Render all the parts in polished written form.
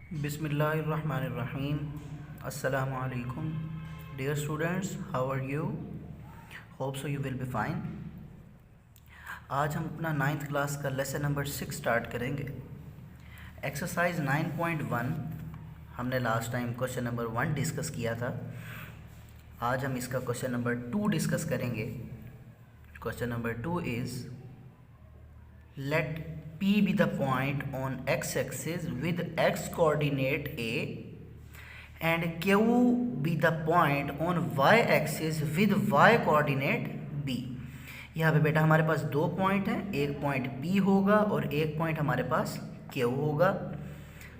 बिस्मिल्लाहिर्रहमानिर्रहीम। अस्सलामु अलैकुम dear students, how are you? Hope so you will be fine. आज हम अपना 9th क्लास का लेसन नंबर 6 स्टार्ट करेंगे। एक्सरसाइज 9.1 हमने last time question number 1 discuss किया था। आज हम इसका क्वेश्चन नंबर 2 डिस्कस करेंगे। Question number 2 is let P be the point on x-axis with x coordinate A and Q be the point on y-axis with y coordinate B। यहाँ पे बेटा हमारे पास दो पॉइंट हैं, एक पॉइंट P होगा और एक पॉइंट हमारे पास Q होगा।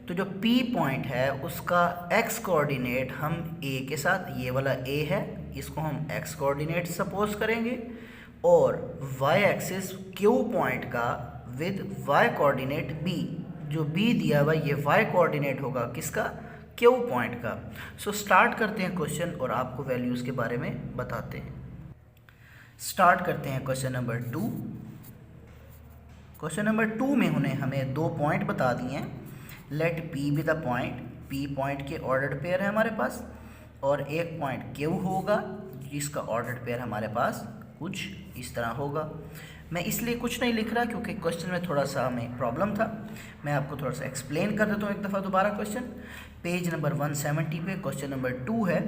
तो जो P पॉइंट है उसका x कोऑर्डिनेट हम A के साथ, ये वाला A है, इसको हम x कोऑर्डिनेट सपोज करेंगे और y एक्सिस Q पॉइंट का विद y कोऑर्डिनेट B, जो B दिया हुआ ये y कोऑर्डिनेट होगा किसका? Q पॉइंट का। सो स्टार्ट करते हैं क्वेश्चन और आपको वैल्यूज़ के बारे में बताते हैं। स्टार्ट करते हैं क्वेश्चन नंबर 2। क्वेश्चन नंबर 2 में हमें दो पॉइंट बता दिए हैं। Let P be the point, P point के ऑर्डर्ड पेयर है हमारे पास और एक पॉइंट Q होगा जिसका ऑर्डर्ड पेयर हमारे पास कुछ इस तरह होगा। मैं इसलिए कुछ नहीं लिख रहा क्योंकि क्वेश्चन में थोड़ा सा हमें प्रॉब्लम था। मैं आपको थोड़ा सा एक्सप्लेन कर देता हूँ एक दफ़ा दोबारा। क्वेश्चन पेज नंबर 170 पे क्वेश्चन नंबर 2 है।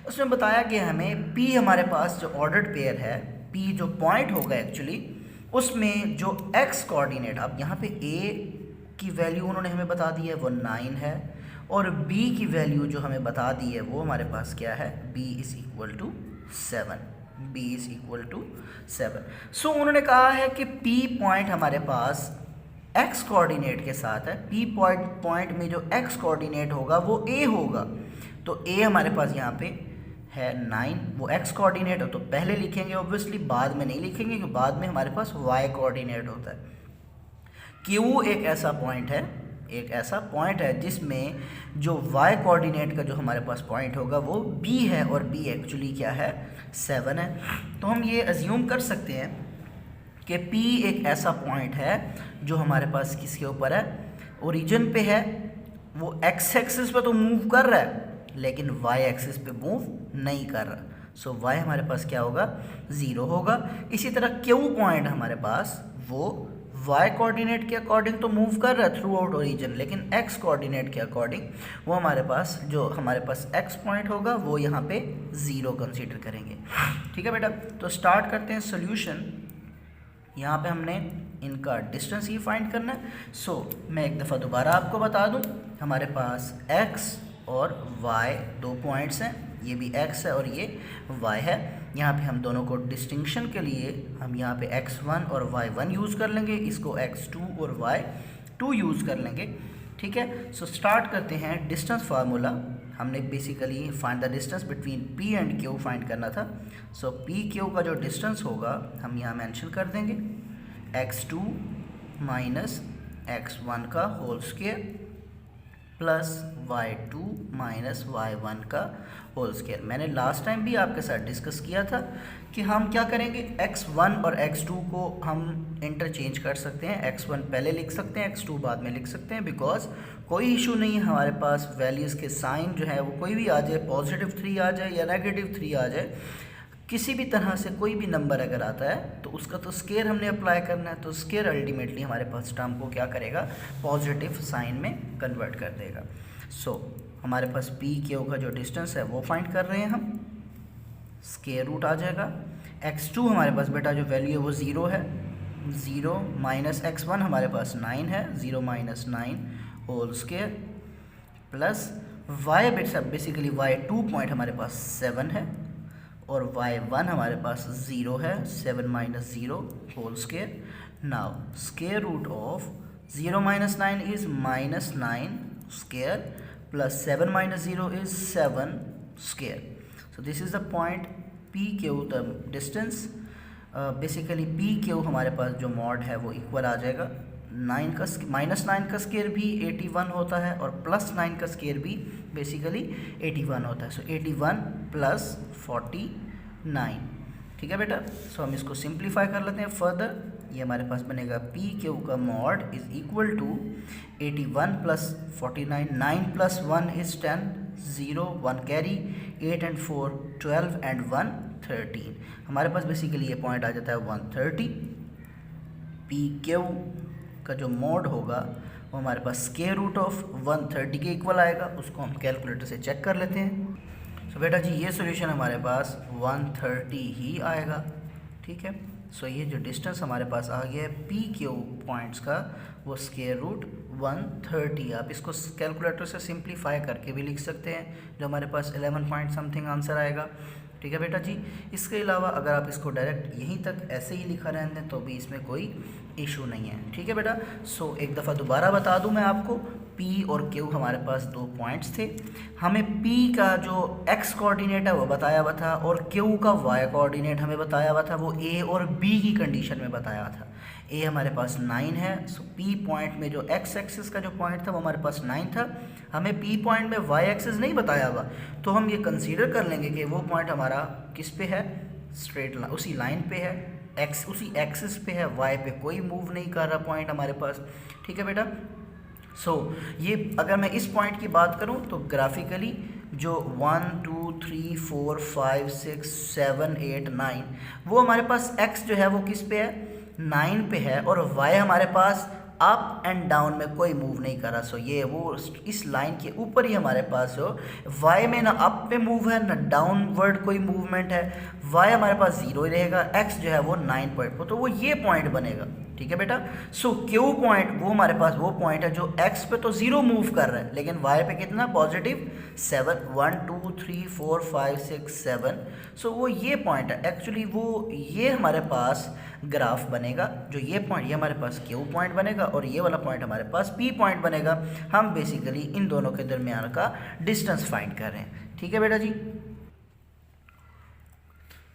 उसमें बताया गया हमें P हमारे पास जो ऑर्डर्ड पेयर है, P जो पॉइंट होगा एक्चुअली उसमें जो x कोऑर्डिनेट, अब यहाँ पे A की वैल्यू उन्होंने हमें बता दी है वो 9 है और B की वैल्यू जो हमें बता दी है वो हमारे पास क्या है? B is equal to 7। B is equal to 7। So उन्होंने कहा है कि P पॉइंट हमारे पास x कोऑर्डिनेट के साथ है। P पॉइंट में जो x कोऑर्डिनेट होगा वो A होगा। तो A हमारे पास यहाँ पे है 9, वो x कोऑर्डिनेट हो तो पहले लिखेंगे ऑब्वियसली, बाद में नहीं लिखेंगे क्योंकि बाद में हमारे पास y कोऑर्डिनेट होता है। Q एक ऐसा पॉइंट है जिसमें जो y कोऑर्डिनेट का जो हमारे पास पॉइंट होगा वो B है और B एक्चुअली क्या है? 7 है। तो हम ये अज्यूम कर सकते हैं कि P एक ऐसा पॉइंट है जो हमारे पास किसके ऊपर है? ओरिजिन पे है। वो x एक्सिस पे तो मूव कर रहा है लेकिन y एक्सिस पे मूव नहीं कर रहा। सो y हमारे पास क्या होगा? 0 होगा। इसी तरह Q पॉइंट हमारे पास वो y कोऑर्डिनेट के अकॉर्डिंग तो मूव कर रहा है थ्रू आउट ओरिजिन, लेकिन x कोऑर्डिनेट के अकॉर्डिंग वो हमारे पास x पॉइंट होगा वो यहाँ पे 0 कंसीडर करेंगे। ठीक है बेटा, तो स्टार्ट करते हैं सोल्यूशन। यहाँ पे हमने इनका डिस्टेंस ही फाइंड करना है। सो मैं एक दफ़ा दोबारा आपको बता दूँ, हमारे पास x और y दो पॉइंट्स हैं, ये भी x है और ये y है। यहाँ पे हम दोनों को डिस्टिंक्शन के लिए हम यहाँ पे x1 और y1 यूज़ कर लेंगे, इसको x2 और y2 यूज़ कर लेंगे। ठीक है, सो स्टार्ट करते हैं। डिस्टेंस फार्मूला हमने basically find the distance between P and Q find करना था। सो P Q का जो डिस्टेंस होगा हम यहाँ मेंशन कर देंगे x2 माइनस x1 का whole square plus y2 minus y1 का होल स्क्वायर। मैंने लास्ट टाइम भी आपके साथ डिस्कस किया था कि हम क्या करेंगे, x1 और x2 को हम इंटरचेंज कर सकते हैं। x1 पहले लिख सकते हैं, x2 बाद में लिख सकते हैं, बिकॉज कोई इशू नहीं है हमारे पास। वैल्यूज़ के साइन जो है वो कोई भी आ जाए, +3 आ जाए या -3 आ जाए, किसी भी तरह से कोई भी नंबर अगर आता है तो उसका तो स्केयर हमने अप्लाई करना है। तो स्केयर अल्टीमेटली हमारे पास टर्म को क्या करेगा? पॉजिटिव साइन में कन्वर्ट कर देगा। सो हमारे पास P Q का जो डिस्टेंस है वो फाइंड कर रहे हैं हम, स्केयर रूट आ जाएगा। x2 हमारे पास बेटा जो वैल्यू है वो 0 है, 0 माइनस x1 हमारे पास 9 है, 0 minus 9 whole square plus y basically y2 point हमारे पास 7 है और y1 हमारे पास 0 है, 7 minus 0 whole square. Now square root of 0 minus 9 is minus 9 square plus 7 minus 0 is 7 square. So this is the point P Q, the distance. Basically P Q हमारे पास जो mod है वो इक्वल आ जाएगा -9 का स्केयर भी 81 होता है और +9 का स्केयर भी बेसिकली 81 होता है। सो 81 + 49। ठीक है बेटा, सो हम इसको सिंप्लीफाई कर लेते हैं फर्दर। ये हमारे पास बनेगा पी क्यू का mod is equal to 81 plus 49, 9 plus 1 is 10, 0 1 carry, 8 and 4 12 and 1 13। हमारे पास बेसिकली ये पॉइंट आ जाता है 130। पी क्यू का जो मॉड होगा वो हमारे पास स्क्वायर रूट ऑफ 130 के इक्वल आएगा, उसको हम कैलकुलेटर से चेक कर लेते हैं। सो बेटा जी ये सॉल्यूशन हमारे पास 130 ही आएगा, ठीक है। सो ये जो डिस्टेंस हमारे पास आ गया है पी क्यू पॉइंट्स का वो स्क्वायर रूट 130। आप इसको कैलकुलेटर से सिंप्लीफाई करके भी लिख सकते हैं, जो हमारे पास 11 पॉइंट समथिंग आंसर आएगा, ठीक है बेटा जी। इसके अलावा अगर आप इसको डायरेक्ट यहीं तक ऐसे ही लिखा रहने दें तो भी इसमें कोई इशू नहीं है, ठीक है बेटा। सो एक दफ़ा दोबारा बता दूं मैं आपको, P और Q हमारे पास दो पॉइंट्स थे। हमें P का जो x कोऑर्डिनेट है वो बताया हुआ था और Q का y कोऑर्डिनेट हमें बताया हुआ था, वो A और B की कंडीशन में बताया हुआ था। A हमारे पास 9 है, सो P पॉइंट में जो x एक्सिस का जो पॉइंट था वो हमारे पास 9 था। हमें P पॉइंट में y एक्सिस नहीं बताया हुआ, तो हम ये कंसीडर कर लेंगे कि वो पॉइंट हमारा किस पे है, स्ट्रेट उसी लाइन पे है, x उसी एक्सिस पे है, y पे कोई मूव नहीं कर रहा पॉइंट हमारे पास, ठीक है बेटा। सो ये अगर मैं इस पॉइंट की बात करूं तो ग्राफिकली जो 1 2 3 4 5 6 7 8 9 वो हमारे पास x जो है वो किस पे है, 9 पे है, और y हमारे पास अप एंड डाउन में कोई मूव नहीं कर रहा। सो ये वो इस लाइन के ऊपर ही हमारे पास हो, y में ना अप पे मूव है ना डाउनवर्ड कोई मूवमेंट है, y हमारे पास 0 ही रहेगा, x जो है वो 9 पॉइंट पर, तो वो ये पॉइंट बनेगा, ठीक है बेटा। सो Q पॉइंट वो हमारे पास वो पॉइंट है जो x पे तो 0 मूव कर रहा है, लेकिन y पे कितना पॉजिटिव 7, 1 2 3 4 5 6 7। सो वो ये पॉइंट है एक्चुअली, वो ये हमारे पास ग्राफ बनेगा, जो ये पॉइंट ये हमारे पास Q पॉइंट बनेगा और ये वाला पॉइंट हमारे पास P पॉइंट बनेगा। हम बेसिकली इन दोनों के दरमियान का डिस्टेंस फाइंड कर रहे हैं, ठीक है बेटा जी।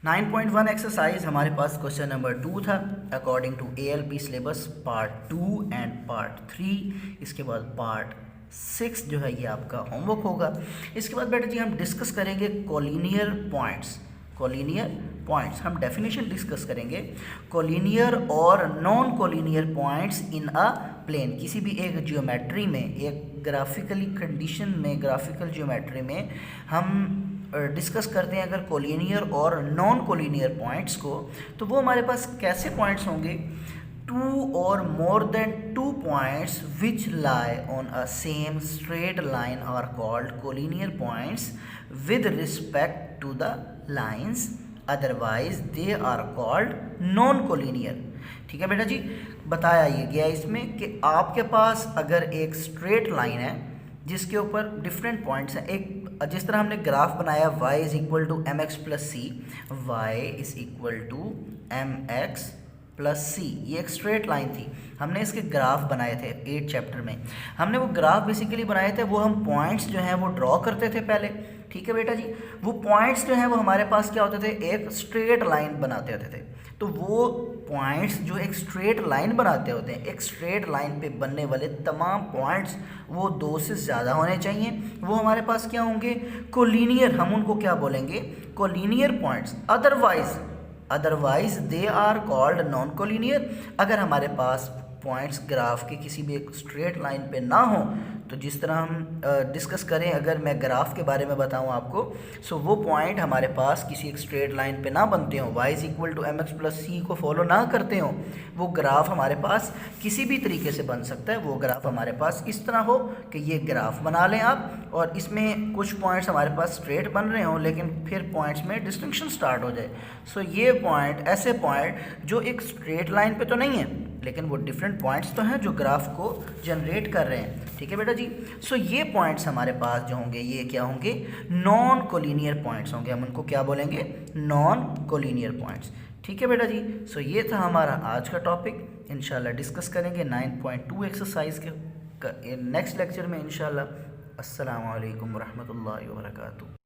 9.1 एक्सरसाइज हमारे पास क्वेश्चन नंबर 2 था according to ALP syllabus part 2 and part 3। इसके बाद पार्ट 6 जो है ये आपका होमवर्क होगा। इसके बाद बेटा जी हम डिस्कस करेंगे कोलिनियर पॉइंट्स। कोलिनियर पॉइंट्स हम डेफिनेशन डिस्कस करेंगे, कोलिनियर और non collinear points in a plane. किसी भी एक जियोमेट्री में, एक ग्राफिकली कंडीशन में, ग्राफिकल जियोमेट्री में हम डिस्कस करते हैं अगर कोलिनियर और नॉन कोलिनियर पॉइंट्स को, तो वो हमारे पास कैसे पॉइंट्स होंगे, 2 और more than 2 points which lie on a same straight line are called collinear points with respect to the lines, otherwise they are called non collinear, ठीक है बेटा जी। बताया ये गया इसमें कि आपके पास अगर एक स्ट्रेट लाइन है जिसके ऊपर डिफरेंट पॉइंट्स हैं, एक जिस तरह हमने ग्राफ बनाया y is equal to m x plus c, y is equal to m x plus c, ये एक स्ट्रेट लाइन थी। हमने इसके ग्राफ बनाए थे 8 चैप्टर में, हमने वो ग्राफ बेसिकली बनाए थे, वो हम पॉइंट्स जो हैं वो ड्रॉ करते थे पहले, ठीक है बेटा जी। वो पॉइंट्स जो हैं वो हमारे पास क्या होते थे, एक स्ट्रेट लाइन बनाते होते थे। तो वो पॉइंट्स जो एक स्ट्रेट लाइन बनाते होते हैं, एक स्ट्रेट लाइन पे बनने वाले तमाम पॉइंट्स वो 2 से ज़्यादा होने चाहिए, वो हमारे पास क्या होंगे, कोलिनियर। हम उनको क्या बोलेंगे, collinear points. Otherwise they are called non collinear. अगर हमारे पास पॉइंट्स ग्राफ के किसी भी एक स्ट्रेट लाइन पे ना हो, तो जिस तरह हम डिस्कस करें, अगर मैं ग्राफ के बारे में बताऊं आपको, सो वो पॉइंट हमारे पास किसी एक स्ट्रेट लाइन पे ना बनते हो, y is equal to m x plus c को फॉलो ना करते हो, वो ग्राफ हमारे पास किसी भी तरीके से बन सकता है। वो ग्राफ हमारे पास इस तरह हो कि ये ग्राफ बना लें आप, और इसमें कुछ पॉइंट्स हमारे पास स्ट्रेट बन रहे हों, लेकिन फिर पॉइंट्स में डिस्टिंक्शन स्टार्ट हो जाए। सो ये पॉइंट, ऐसे पॉइंट जो एक स्ट्रेट लाइन पे तो नहीं है, लेकिन वो डिफरेंट पॉइंट्स तो हैं जो ग्राफ को जनरेट कर रहे हैं, ठीक है बेटा जी। सो ये पॉइंट्स हमारे पास जो होंगे ये क्या होंगे, नॉन कोलिनियर पॉइंट्स होंगे। हम उनको क्या बोलेंगे, नॉन कोलिनियर पॉइंट्स, ठीक है बेटा जी। सो ये था हमारा आज का टॉपिक। इंशाल्लाह डिस्कस करेंगे 9.2 एक्सरसाइज के नेक्स्ट लेक्चर में इंशाल्लाह। अस्सलामु अलैकुम रहमतुल्लाहि व बरकातुहू।